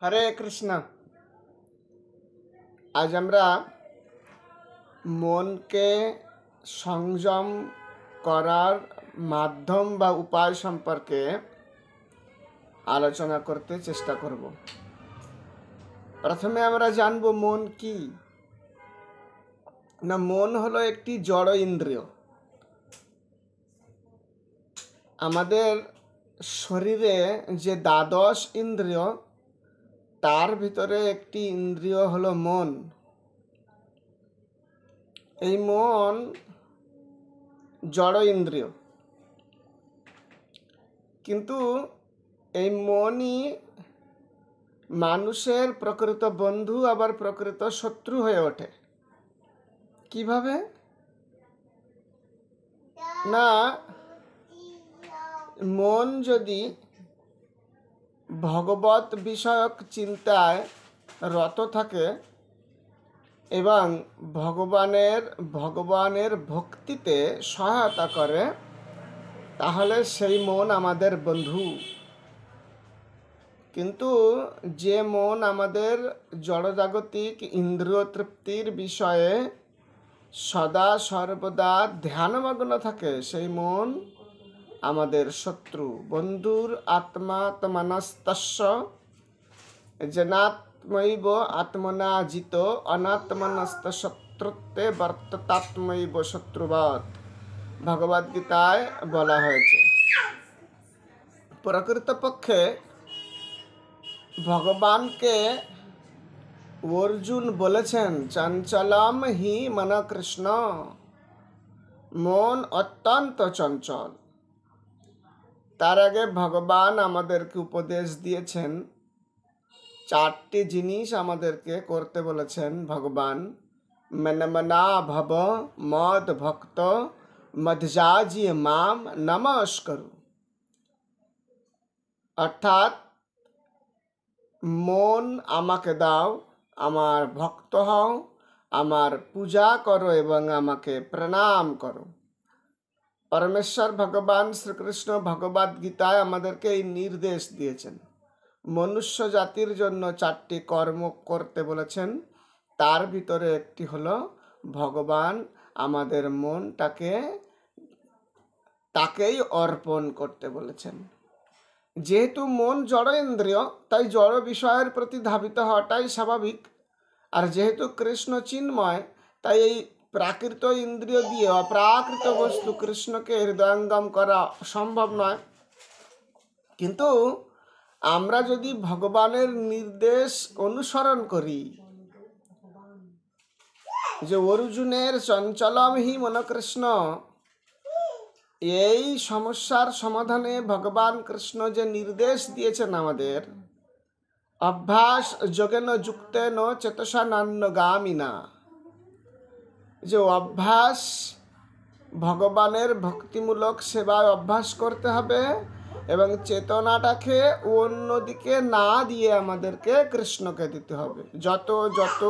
হরে কৃষ্ণ। আজ আমরা মনকে সংযম করার মাধ্যম বা উপায় সম্পর্কে আলোচনা করতে চেষ্টা করব। প্রথমে আমরা জানব মন কি না। মন হলো একটি জড় ইন্দ্রিয়। আমাদের শরীরে যে দ্বাদশ ইন্দ্রিয়, তার ভিতরে একটি ইন্দ্রিয় হলো মন। এই মন জড় ইন্দ্রিয়, কিন্তু এই মনই মানুষের প্রকৃত বন্ধু আবার প্রকৃত শত্রু হয়ে ওঠে। কিভাবে না, মন যদি ভগবত বিষয়ক চিন্তায় রত থাকে এবং ভগবানের ভক্তিতে সহায়তা করে, তাহলে সেই মন আমাদের বন্ধু। কিন্তু যে মন আমাদের জড়জাগতিক ইন্দ্রিয় তৃপ্তির বিষয়ে সদা সর্বদা ধ্যানমগ্ন থাকে, সেই মন আমাদের শত্রু। বন্ধুর আত্মাত্মনস্তস্য জনাত্মৈব আত্মনা জিত অনাত্মনস্ত শত্রুত্বে বর্ততাত্মৈব শত্রুবৎ, ভগবদ্গীতায় বলা হয়েছে। প্রকৃতপক্ষে ভগবানকে অর্জুন বলেছেন, চঞ্চলম হি মন কৃষ্ণ, মন অত্যন্ত চঞ্চল। তার আগে ভগবান আমাদেরকে উপদেশ দিয়েছেন, চারটি জিনিস আমাদেরকে করতে বলেছেন ভগবান। মনমনা ভব মদ ভক্ত মধ্যাজি মাম নমস্করু। অর্থাৎ মন আমাকে দাও, আমার ভক্ত হও, আমার পূজা করো এবং আমাকে প্রণাম করো। পরমেশ্বর ভগবান শ্রীকৃষ্ণ ভগবদ্গীতায় আমাদেরকে এই নির্দেশ দিয়েছেন। মনুষ্য জাতির জন্য চারটি কর্ম করতে বলেছেন। তার ভিতরে একটি হলো ভগবান আমাদের মনটাকে তাকেই অর্পণ করতে বলেছেন। যেহেতু মন জড় ইন্দ্রিয়, তাই জড় বিষয়ের প্রতি ধাবিত হওয়াটাই স্বাভাবিক। আর যেহেতু কৃষ্ণ চিন্ময়, তাই এই প্রাকৃত ইন্দ্রিয় দিয়ে অপ্রাকৃত বস্তু কৃষ্ণকে হৃদয়ঙ্গম করা সম্ভব নয়। কিন্তু আমরা যদি ভগবানের নির্দেশ অনুসরণ করি, যে অর্জুনের চঞ্চলম হি মন কৃষ্ণ, এই সমস্যার সমাধানে ভগবান কৃষ্ণ যে নির্দেশ দিয়েছেন আমাদের, অভ্যাস যোগেন যুক্তেন চেতসা নান্যগামিনা, যে অভ্যাস ভগবানের ভক্তিমূলক সেবায় অভ্যাস করতে হবে এবং চেতনাটাকে অন্যদিকে না দিয়ে আমাদেরকে কৃষ্ণকে দিতে হবে। যত যত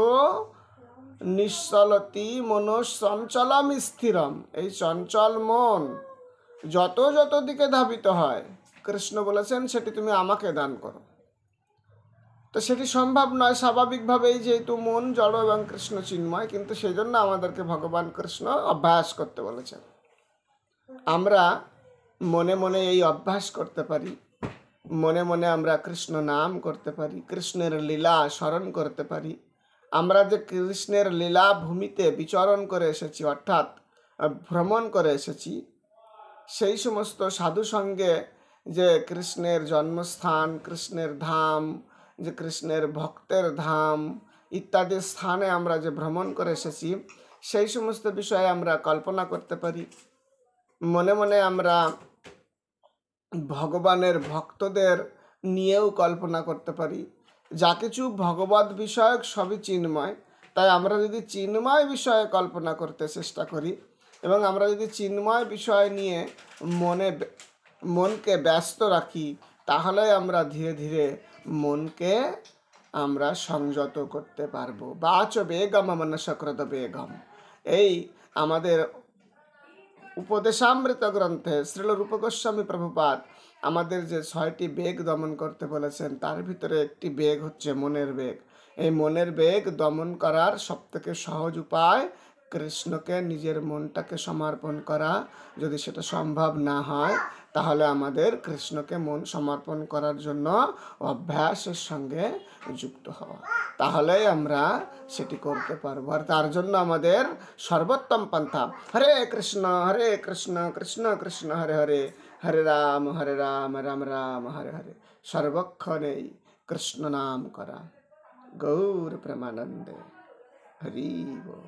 নিশ্চলতি মনস চঞ্চলম স্থিরম, এই চঞ্চল মন যত যত দিকে ধাবিত হয়, কৃষ্ণ বলেছেন সেটি তুমি আমাকে দান করো। তো সেটি সম্ভব নয় স্বাভাবিকভাবেই, যেহেতু মন জড় এবং কৃষ্ণ চিন্ময়। কিন্তু সেই জন্য আমাদেরকে ভগবান কৃষ্ণ অভ্যাস করতে বলেছেন। আমরা মনে মনে এই অভ্যাস করতে পারি। মনে মনে আমরা কৃষ্ণ নাম করতে পারি, কৃষ্ণের লীলা স্মরণ করতে পারি। আমরা যে কৃষ্ণের লীলা ভূমিতে বিচরণ করে এসেছি, অর্থাৎ ভ্রমণ করে এসেছি, সেই সমস্ত সাধু সঙ্গে যে কৃষ্ণের জন্মস্থান, কৃষ্ণের ধাম, যে কৃষ্ণের ভক্তের ধাম ইত্যাদি স্থানে আমরা যে ভ্রমণ করে এসেছি, সেই সমস্ত বিষয়ে আমরা কল্পনা করতে পারি। মনে মনে আমরা ভগবানের ভক্তদের নিয়েও কল্পনা করতে পারি। যা কিছু ভগবত বিষয়ক সবই চিন্ময়। তাই আমরা যদি চিন্ময় বিষয়ে কল্পনা করতে চেষ্টা করি এবং আমরা যদি চিন্ময় বিষয় নিয়ে মনকে ব্যস্ত রাখি, তাহলে আমরা ধীরে ধীরে মনকে আমরা সংযত করতে পারবো। বাচ বেগম মনসকৃত বেগম, এই আমাদের উপদেশামৃত গ্রন্থে শ্রীল রূপ গোস্বামী প্রভুপাদ আমাদের যে 6টি বেগ দমন করতে বলেছেন, তার ভিতরে একটি বেগ হচ্ছে মনের বেগ। এই মনের বেগ দমন করার সবথেকে সহজ উপায় কৃষ্ণকে নিজের মনটাকে সমর্পণ করা। যদি সেটা সম্ভব না হয়, তাহলে আমাদের কৃষ্ণকে মন সমর্পণ করার জন্য অভ্যাসের সঙ্গে যুক্ত হওয়া। তাহলেই আমরা সেটি করতে পারবো। আর তার জন্য আমাদের সর্বোত্তম পন্থা হরে কৃষ্ণ কৃষ্ণ কৃষ্ণ হরে হরে, হরে রাম রাম রাম হরে হরে। সর্বক্ষণেই কৃষ্ণ নাম করা। গৌর প্রেমানন্দে হরি বল।